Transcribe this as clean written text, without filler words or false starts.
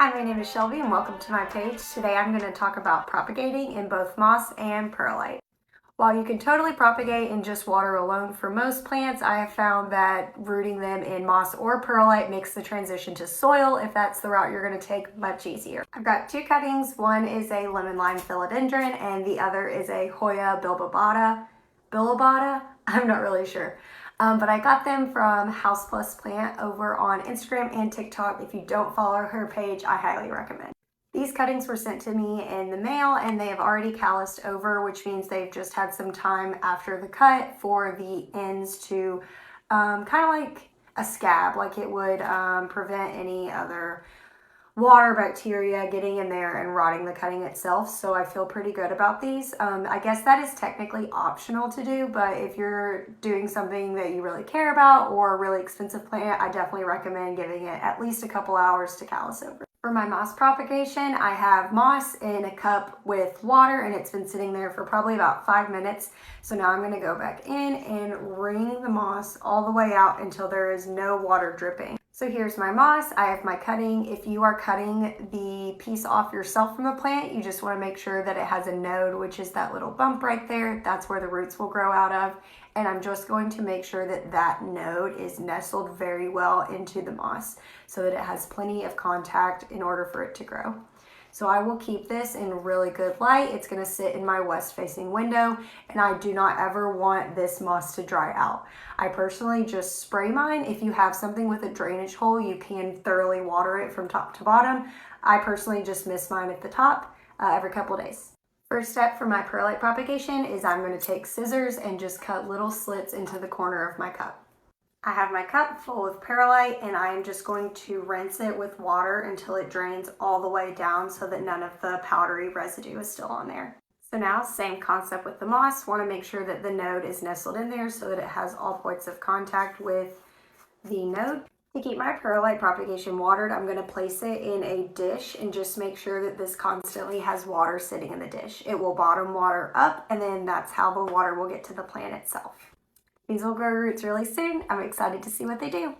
Hi, my name is Shelby and welcome to my page. Today I'm going to talk about propagating in both moss and perlite. While you can totally propagate in just water alone for most plants, I have found that rooting them in moss or perlite makes the transition to soil, if that's the route you're going to take, much easier. I've got two cuttings. One is a lemon lime philodendron and the other is a Hoya bilobata. I'm not really sure. But I got them from House Plus Plant over on Instagram and TikTok. If you don't follow her page, I highly recommend. These cuttings were sent to me in the mail and they have already calloused over, which means they've just had some time after the cut for the ends to kind of like a scab, like it would prevent any other water bacteria getting in there and rotting the cutting itself. So I feel pretty good about these. I guess that is technically optional to do, but if you're doing something that you really care about or a really expensive plant, I definitely recommend giving it at least a couple hours to callus over. For my moss propagation, I have moss in a cup with water and it's been sitting there for probably about 5 minutes. So now I'm going to go back in and wring the moss all the way out until there is no water dripping. So here's my moss. I have my cutting. If you are cutting the piece off yourself from the plant, you just want to make sure that it has a node, which is that little bump right there. That's where the roots will grow out of. And I'm just going to make sure that that node is nestled very well into the moss so that it has plenty of contact in order for it to grow. So I will keep this in really good light. It's going to sit in my west facing window and I do not ever want this moss to dry out. I personally just spray mine. If you have something with a drainage hole, you can thoroughly water it from top to bottom. I personally just mist mine at the top every couple days. First step for my perlite propagation is I'm going to take scissors and just cut little slits into the corner of my cup. I have my cup full of perlite and I am just going to rinse it with water until it drains all the way down so that none of the powdery residue is still on there. So now, same concept with the moss. Want to make sure that the node is nestled in there so that it has all points of contact with the node. To keep my perlite propagation watered, I'm going to place it in a dish and just make sure that this constantly has water sitting in the dish. It will bottom water up and then that's how the water will get to the plant itself. These will grow roots really soon. I'm excited to see what they do.